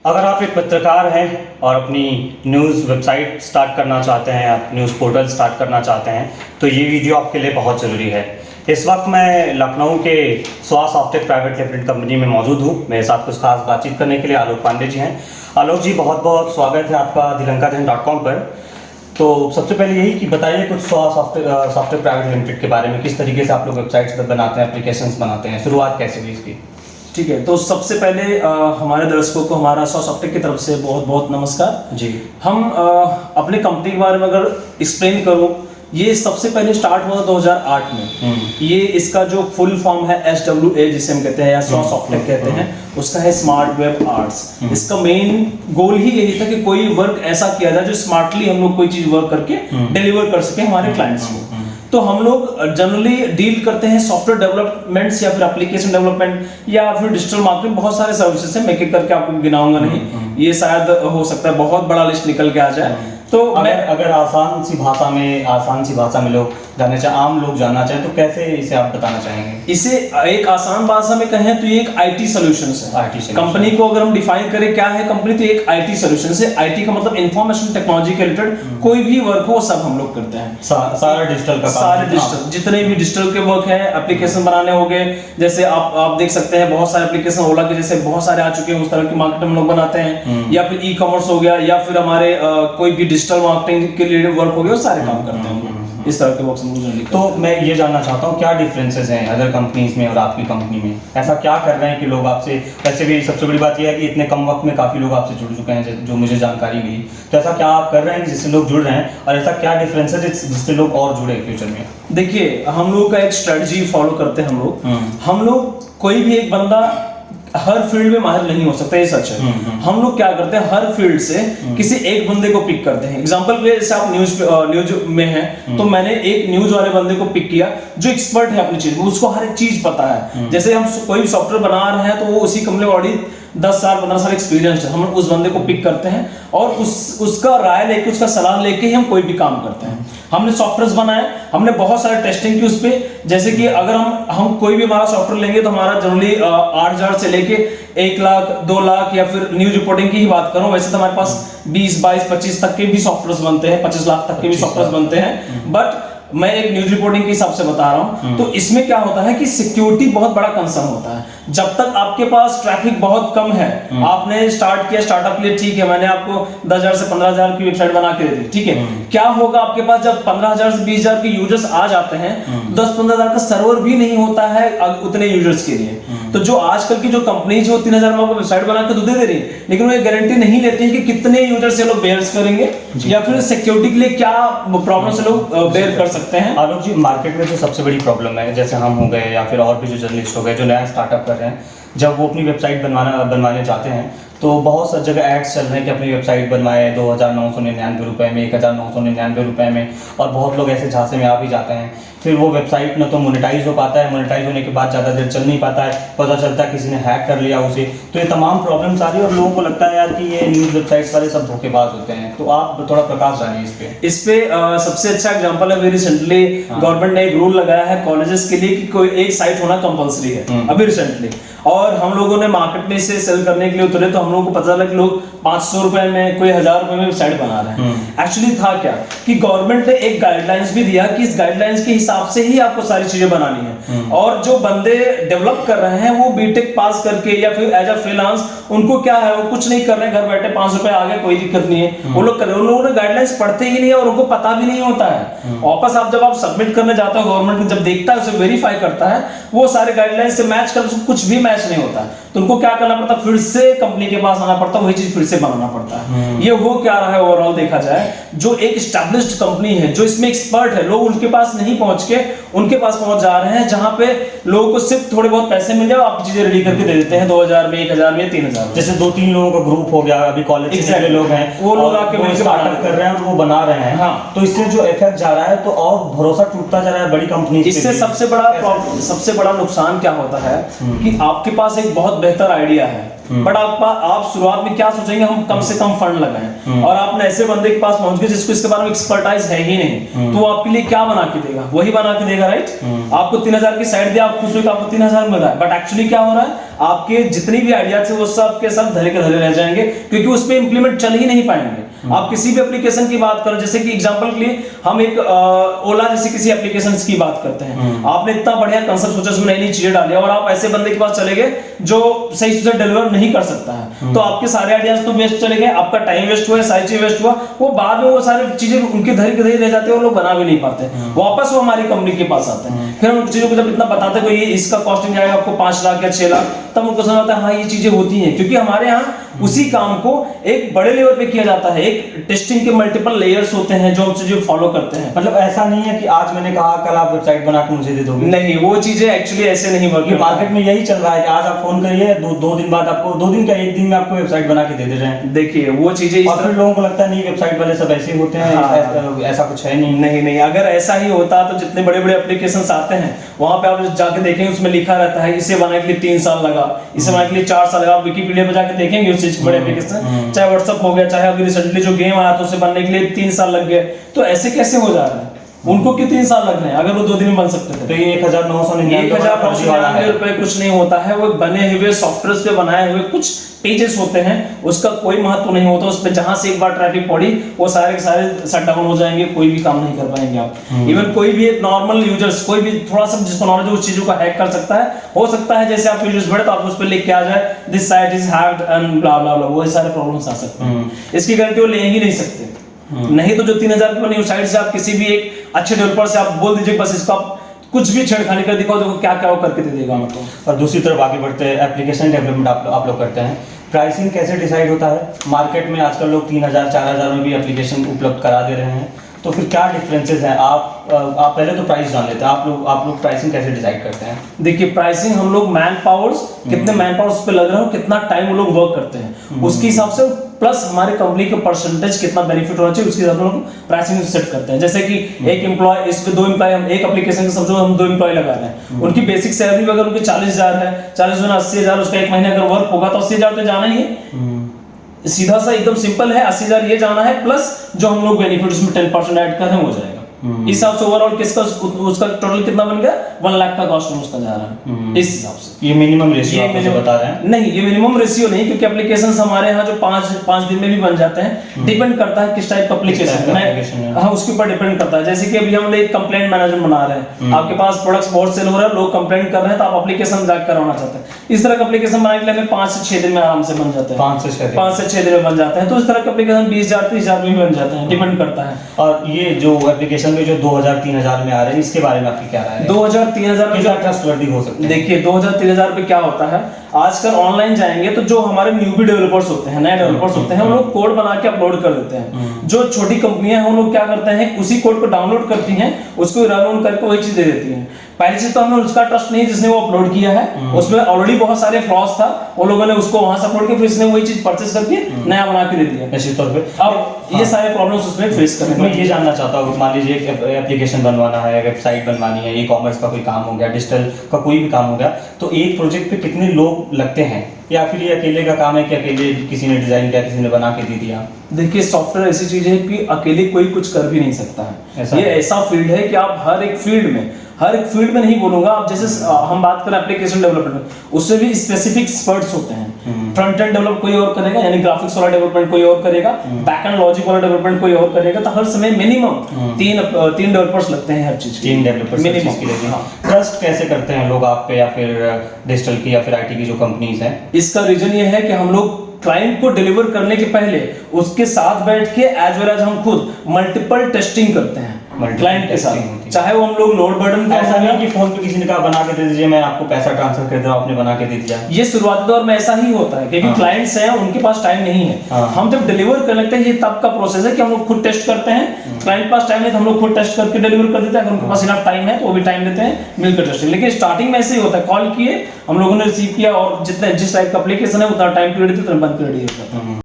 अगर आप एक पत्रकार हैं और अपनी न्यूज़ वेबसाइट स्टार्ट करना चाहते हैं, आप न्यूज़ पोर्टल स्टार्ट करना चाहते हैं, तो ये वीडियो आपके लिए बहुत ज़रूरी है। इस वक्त मैं लखनऊ के स्वास सॉफ्टटेक प्राइवेट लिमिटेड कंपनी में मौजूद हूँ। मेरे साथ कुछ खास बातचीत करने के लिए आलोक पांडे जी हैं। आलोक जी, बहुत बहुत स्वागत है आपका दिलंकाजन.com पर। तो सबसे पहले यही कि बताइए कुछ स्वास सॉफ्टटेक प्राइवेट लिमिटेड के बारे में, किस तरीके से आप लोग वेबसाइट्स बनाते हैं, एप्लीकेशंस बनाते हैं, शुरुआत कैसे हुई इसकी? ठीक है, तो सबसे पहले हमारे दर्शकों को हमारा स्वास सॉफ्टटेक की तरफ से बहुत बहुत नमस्कार जी। हम अपने कंपनी के बारे में अगर एक्सप्लेन करूं, ये सबसे पहले स्टार्ट हुआ 2008 में। ये इसका जो फुल फॉर्म है SWA जिसे हम कहते हैं या स्वास सॉफ्टटेक कहते हैं, उसका है स्मार्ट वेब आर्ट्स। इसका मेन गोल ही यही था कि कोई वर्क ऐसा किया जाए जो स्मार्टली हम लोग कोई चीज वर्क करके डिलीवर कर सके हमारे क्लाइंट्स को। तो हम लोग जनरली डील करते हैं सॉफ्टवेयर डेवलपमेंट्स या फिर एप्लीकेशन डेवलपमेंट या फिर डिजिटल मार्केटिंग, बहुत सारे सर्विसेज हैं। मैं एक करके आपको गिनाऊंगा नहीं, ये शायद हो सकता है बहुत बड़ा लिस्ट निकल के आ जाए। तो अगर आसान सी भाषा में लोग जानना चाहे, आम लोग जानना चाहें, तो कैसे इसे आप बताना चाहेंगे? इसे एक आसान भाषा में कहें तो ये एक IT सॉल्यूशंस है। कंपनी को अगर हम डिफाइन करें क्या है कंपनी, तो एक IT सॉल्यूशंस है। IT का मतलब इंफॉर्मेशन टेक्नोलॉजी के रिलेटेड कोई भी वर्क हो वो सब हम लोग करते हैं। सारा डिजिटल का, सारे डिजिटल जितने भी डिजिटल के वर्क है, एप्लीकेशन बनाने हो गए, जैसे आप देख सकते हैं बहुत सारे एप्लीकेशन ओला के जैसे बहुत सारे आ चुके हैं, उस तरह की मार्केट हम लोग बनाते हैं। या फिर ई-कॉमर्स हो गया, या फिर हमारे कोई भी डिजिटल मार्केटिंग के लिए वर्क हो गया, वो सारे काम करते हैं। इस तरह के वर्क हम। तो मैं ये जानना चाहता हूँ क्या डिफरेंसेस हैं अदर कंपनीज में और आपकी कंपनी में? ऐसा क्या कर रहे हैं कि लोग आपसे, वैसे भी सबसे बड़ी बात यह है कि इतने कम वक्त में काफ़ी लोग आपसे जुड़ चुके हैं जो मुझे जानकारी मिली। तो ऐसा क्या आप कर रहे हैं जिससे लोग जुड़ रहे हैं, और ऐसा क्या डिफरेंस है जिससे लोग और जुड़े फ्यूचर में? देखिए, हम लोग का एक स्ट्रेटजी फॉलो करते हैं। हम लोग कोई भी एक बंदा हर फील्ड में माहिर नहीं हो सकता, ये सच है। हम लोग क्या करते हैं, हर फील्ड से किसी एक बंदे को पिक करते हैं। एग्जांपल के लिए जैसे आप न्यूज में हैं, तो मैंने एक न्यूज वाले बंदे को पिक किया जो एक्सपर्ट है अपनी चीज में, उसको हर एक चीज पता है। जैसे हम कोई भी सॉफ्टवेयर बना रहे हैं तो वो उसी कंपनी में ऑलरेडी 10 साल 15 साल एक्सपीरियंस है। हम उस बंदे को पिक करते हैं और उसका राय लेके, उसका सलाह लेके ही हम कोई भी काम करते हैं। हमने सॉफ्टवेयर बनाए, हमने बहुत सारे टेस्टिंग की उस पे। जैसे कि अगर हम कोई भी हमारा सॉफ्टवेयर लेंगे तो हमारा जनरली 8,000 से लेके 1 लाख 2 लाख, या फिर न्यूज रिपोर्टिंग की ही बात करूं, वैसे तो हमारे पास 20 22 25 तक के भी सॉफ्टवेयर बनते हैं, 25 लाख तक के भी सॉफ्टवेयर बनते हैं। बट मैं एक न्यूज रिपोर्टिंग के हिसाब से बता रहा हूं। तो इसमें क्या होता है कि सिक्योरिटी बहुत बड़ा कंसर्न होता है। जब तक आपके पास ट्रैफिक बहुत कम है, आपने स्टार्ट किया, स्टार्टअप के लिए ठीक है, मैंने आपको 10,000 से 15,000 की वेबसाइट बना के दे दी, ठीक है। क्या होगा आपके पास जब 15,000 से 20,000 के यूजर्स आ जाते हैं, 10-15,000 का सर्वर भी नहीं होता है उतने यूजर्स के लिए। तो जो आजकल की जो कंपनीज है 3,000 में आपको वेबसाइट बना के तो दे रही है, लेकिन वो ये गारंटी नहीं लेते हैं कि कितने यूजर्स ये लोग बेयर करेंगे या फिर सिक्योरिटी के लिए क्या प्रॉब्लम से लोग बेयर कर सकते हैं। आलोक जी, मार्केट में जो सबसे बड़ी प्रॉब्लम है, जैसे हम हो गए या फिर और भी जो जर्नलिस्ट हो गए जो नया स्टार्टअप कर रहे हैं, जब वो अपनी वेबसाइट बनवाने चाहते हैं तो बहुत सा जगह एड्स चल रहे हैं कि अपनी वेबसाइट बनवाएं 2,999 रुपये में, 1,999 रुपये में, और बहुत लोग ऐसे झांसे में आ भी जाते हैं। फिर वो वेबसाइट ना तो मोनेटाइज हो पाता है, मोनेटाइज होने के बाद ज़्यादा देर चल नहीं पाता है, पता चलता है किसी ने हैक कर लिया उसे। तो ये तमाम प्रॉब्लम्स आ रही है और लोगों को लगता है यार कि ये न्यूज़ वेबसाइट्स वाले सब धोखेबाज होते हैं। तो आप थोड़ा प्रकाश डालिए इस पे। सबसे अच्छा एग्जांपल है, रिसेंटली गवर्नमेंट ने एक रूल लगाया है कॉलेजेस के लिए कि कोई एक साइट होना कंपलसरी है अभी रिसेंटली। और हम लोगों ने मार्केट में इसे सेल करने के लिए उतरे तो हम लोगों को पता चला कि लोग 500 रुपए में, कोई 1,000 रुपए में वेबसाइट बना रहे हैं। एक्चुअली था क्या कि गवर्नमेंट ने एक गाइडलाइंस भी दिया कि इस गाइडलाइंस के हिसाब से ही आपको सारी चीजें बनानी है। और जो बंदे डेवलप कर रहे हैं वो बीटेक पास करके या फिर एज अ फ्रीलांस, उनको क्या है, वो कुछ नहीं कर रहे हैं, घर बैठे 5 रुपए आ गए, कोई दिक्कत नहीं है, वो लोग कर रहे हैं। उन लोगों ने गाइडलाइंस पढ़ते ही नहीं है और उनको पता भी नहीं होता है। वापस जब आप सबमिट करने जाते हो, गवर्नमेंट जब देखता है, उसे वेरीफाई करता है, वो सारे गाइडलाइंस से मैच कर, उसको कुछ भी मैच नहीं होता है। तो उनको क्या करना पड़ता है, फिर से कंपनी के पास आना पड़ता है, वही चीज फिर से बनाना पड़ता है। ये हो क्या रहा है ओवरऑल देखा जाए, जो एक एस्टैब्लिश्ड कंपनी है, जो इसमें एक्सपर्ट है, लोग उनके पास नहीं पहुंच के उनके पास पहुंच जा रहे हैं, जहां पे लोगों को सिर्फ थोड़े बहुत पैसे मिल जाए, आप चीजें रेडी करके दे देते हैं 2,000 में, 1,000 में, 3,000। जैसे 2-3 लोगों का ग्रुप हो गया, अभी कॉलेज से लोग हैं, वो लोग आके स्टार्टअप कर रहे हैं और वो बना रहे हैं। हाँ, तो इससे जो इफेक्ट जा रहा है, तो और भरोसा टूटता जा रहा है बड़ी कंपनी। इससे सबसे बड़ा नुकसान क्या होता है कि आपके पास एक बहुत बेहतर आइडिया है, बट आप शुरुआत में क्या सोचेंगे, हम कम से कम फंड लगाएं, और आपने ऐसे बंदे के पास पहुंच गए जिसको इसके बारे में एक्सपर्टाइज है ही नहीं, तो वो आपके लिए क्या बना के देगा, वही बना के देगा, राइट। आपको 3,000 की साइट दिया, आप खुश हो कि आपको 3,000 मिल रहा है, बट एक्चुअली क्या हो रहा है, आपके जितनी भी आइडियाज है वो सब के सब धरे के धरे रह जाएंगे, क्योंकि उस पर इंप्लीमेंट चल ही नहीं पाएंगे। आप किसी भी एप्लीकेशन की बात करो, जैसे कि एग्जांपल के लिए हम एक ओला जैसे किसी एप्लीकेशन की बात करते हैं, आपने इतना बढ़िया कंसेप्ट सोचा, उसमें नई नई चीजें डाली और आप ऐसे बंदे के पास चले गए जो सही से डिलीवर नहीं कर सकता है, तो आपके सारे आइडियाज तो वेस्ट चले गए, आपका टाइम वेस्ट हुआ, सारी चीज वेस्ट हुआ, वो बाद में वो सारी चीजें उनके धरी के धरी रह जाते हैं और लोग बना भी नहीं पाते। वापस वो हमारी कंपनी के पास आते हैं, फिर उन चीजों को जब इतना बताते हैं, ये इसका कॉस्टिंग जाएगा आपको 5 लाख या 6 लाख, तब उनको समझ आता है हाँ ये चीजें होती हैं, क्योंकि हमारे यहाँ उसी काम को एक बड़े लेवल पे किया जाता है। एक टेस्टिंग के मल्टीपल लेयर्स होते हैं जो हम चीजें फॉलो करते हैं। मतलब ऐसा नहीं है कि आज मैंने कहा कल आप वेबसाइट बना के मुझे दे दोगे, नहीं, वो चीजें एक्चुअली ऐसे नहीं वर्क। मार्केट में यही चल रहा है कि आज आप फोन करिए, दो दिन बाद आपको, 2 दिन क्या 1 दिन में आपको वेबसाइट बना के दे रहे हैं। देखिए वो चीजें और फिर लोगों को लगता है नहीं वेबसाइट वाले सब ऐसे ही होते हैं। हाँ। ऐसा कुछ है नहीं। नहीं, अगर ऐसा ही होता तो जितने बड़े बड़े एप्लीकेशंस आते हैं वहां पे आप जाके देखेंगे उसमें लिखा रहता है इसे बनाने के लिए 3 साल लगा, इसे बनाने के लिए 4 साल लगा। आप विकिपीडिया पे जाके देखेंगे उस चीज के बड़े एप्लीकेशन, चाहे व्हाट्सएप हो गया, चाहे अभी रिसेंटली जो गेम आया तो उसे बनने के लिए 3 साल लग गए। तो ऐसे कैसे हो जा रहा है? उनको क्यों 3 साल लग रहे हैं अगर वो 2 दिन में बन सकते थे? तो ये 1999 रुपए कुछ नहीं होता है। वो बने हुए सॉफ्टवेयर पे बनाए हुए कुछ पेजेस होते हैं, उसका कोई महत्व नहीं होता। उस पे जहां से एक बार ट्रैफिक पड़ी वो सारे के सारे शट डाउन हो जाएंगे, कोई भी काम नहीं कर पाएंगे आप। इवन कोई भी एक नॉर्मल यूजर्स, कोई भी थोड़ा सा जिसको नॉलेज उस चीजों का हैक कर सकता है। हो सकता है जैसे आप यूजर्स बढ़े तो आप उस पे लिख के आ जाए this site is hacked and blah blah blah, वो सारे प्रॉब्लम्स आ सकते हैं। इसकी गारंटी वो ले ही नहीं सकते। नहीं तो जो 3000 की बनी वेबसाइट से आप किसी भी एक अच्छे डेवलपर से आप बोल दीजिए बस इसका कुछ भी छेड़खानी कर दिखाओ, देखो क्या क्या वो करके दे देगा आपको। और दूसरी तरफ आगे बढ़ते हैं, एप्लीकेशन डेवलपमेंट आप लोग करते हैं, प्राइसिंग कैसे डिसाइड होता है? मार्केट में आजकल लोग 3000 4000 में भी एप्लीकेशन उपलब्ध करा दे रहे हैं, तो फिर क्या डिफरेंसेस हैं? आप पहले तो प्राइस जान लेते हैं, आप लोग प्राइसिंग कैसे डिसाइड करते हैं? देखिए प्राइसिंग हम लोग मैन पावर्स, कितने मैन पावर्स पे लग रहे हो, कितना टाइम वो लोग वर्क करते हैं उसके हिसाब से, प्लस हमारे कंपनी के परसेंटेज कितना बेनिफिट होना चाहिए उसके हिसाब से हम प्राइसिंग सेट करते हैं। जैसे कि एक एम्प्लॉय, इस पे 2 एम्प्लॉय, हम एक एप्लीकेशन के समझो हम 2 एम्प्लॉय लगा रहे हैं, उनकी बेसिक सैलरी अगर उनकी 40,000 है, 40 80,000, उसका 1 महीने अगर वर्क होगा तो 80,000 तो जाना ही है। सीधा सा एकदम सिंपल है, 80,000 ये जाना है, प्लस जो हम लोग बेनिफिट उसमें 10% ऐड कर रहे हैं वो जाएगा। इस हिसाब से ओवरऑल किसका उसका टोटल कितना बन गया? 1 लाख का कॉस्ट उसका जा रहा है इस हिसाब से। ये मिनिमम रेशियो आप मुझे बता रहे हैं? नहीं, ये मिनिमम रेशियो नहीं, क्योंकि एप्लीकेशंस हमारे यहाँ जो 5 दिन में भी बन जाते हैं, डिपेंड करता है किस टाइप का एप्लीकेशन है। हाँ, उसके ऊपर डिपेंड करता है। जैसे कि अभी हम एक कंप्लेंट मैनेजर बना रहे हैं, आपके पास प्रोडक्ट्स बहुत सेल हो रहा है, लोग कंप्लेंट कर रहे हैं, तो आप एप्लीकेशन जाकर करवाना चाहते हैं, इस तरह का एप्लीकेशन बनाने के लिए हमें 5 से 6 दिन में आराम से बन जाते हैं। 5 से 6 दिन में बन जाते हैं। तो इस तरह का एप्लीकेशन 20,000 30,000 में भी बन जाते हैं, डिपेंड करता है। और ये जो एप्लीकेशन में जो 2000-3000 में आ रहे हैं, इसके बारे में आपकी क्या राय है? 2000-3000 में ट्रस्टवर्दी हो सकते हैं? देखिए 2000-3000 पे क्या होता है, आजकल ऑनलाइन जाएंगे तो जो हमारे न्यूबी डेवलपर्स होते हैं, नए डेवलपर्स होते हैं, वो लोग कोड बना के अपलोड कर देते हैं। जो छोटी कंपनियां हैं वो लोग क्या करते हैं, उसी कोड को डाउनलोड करती हैं, उसको रन करके वही चीज दे देती हैं। पहली चीज तो हमें उसका ट्रस्ट नहीं जिसने वो अपलोड किया है, उसमें ऑलरेडी बहुत सारे फ्लॉज था, वो लोगों ने उसको वहां से अपलोड किया, फिर इसने वही चीज परचेस करके नया बना के दे दिया। निश्चित तौर पे अब ये सारे प्रॉब्लम्स उसमें फेस करने। मैं ये जानना चाहता हूँ, मान लीजिए एक एप्लीकेशन बनवाना है, वेबसाइट बनवानी है, ई-कॉमर्स का कोई काम हो गया, डिजिटल का कोई भी काम हो गया, तो एक प्रोजेक्ट पे कितने लोग लगते हैं, या फिर ये अकेले का काम है कि अकेले किसी ने डिजाइन किया, किसी ने बना के दे दिया? देखिए सॉफ्टवेयर ऐसी चीज है कि अकेले कोई कुछ कर भी नहीं सकता है। ये ऐसा फील्ड है कि आप हर एक फील्ड में नहीं बोलूंगा, आप जैसे हम बात करें एप्लीकेशन डेवलपमेंट, उससे भी स्पेसिफिक एक्सपर्ट्स होते हैं। फ्रंट एंड डेवलप कोई और करेगा, यानी ग्राफिक्स वाला डेवलपमेंट कोई और करेगा, बैक एंड लॉजिक वाला डेवलपमेंट कोई और करेगा। तो हर समय मिनिमम 3 डेवलपर्स लगते हैं हर चीज। 3 डेवलपर्स मिनिमम। ट्रस्ट कैसे करते हैं लोग आप पे, या फिर डिजिटल की या फिर आईटी की जो कंपनीज हैं? इसका रीजन ये है कि हम लोग क्लाइंट को डिलीवर करने के पहले उसके साथ बैठ के एज वेल एज हम खुद मल्टीपल टेस्टिंग करते हैं क्लाइंट के साथ, चाहे वो हम लोग लोड बर्डन। ऐसा नहीं कि फोन पे किसी ने कहा बना के दे दीजिए, मैं आपको पैसा ट्रांसफर कर दे रहा हूं, आपने बना के दे दिया। ये शुरुआती दौर में ऐसा ही होता है, क्योंकि क्लाइंट्स हैं उनके पास टाइम नहीं है। हम जब डिलीवर कर लेते हैं, ये तब का प्रोसेस है कि हम लोग खुद टेस्ट करते हैं। क्लाइंट पास टाइम नहीं तो हम लोग खुद टेस्ट करके डिलीवर कर देते हैं, अगर उनके पास इनफ टाइम है तो वो भी टाइम देते हैं मिलकर टेस्टिंग। लेकिन स्टार्टिंग में ऐसे ही होता है, कॉल किए, हम लोगों ने रिसीव किया और जिस टाइप का एप्लीकेशन है उतना टाइम पीरियड बंद कर दिया।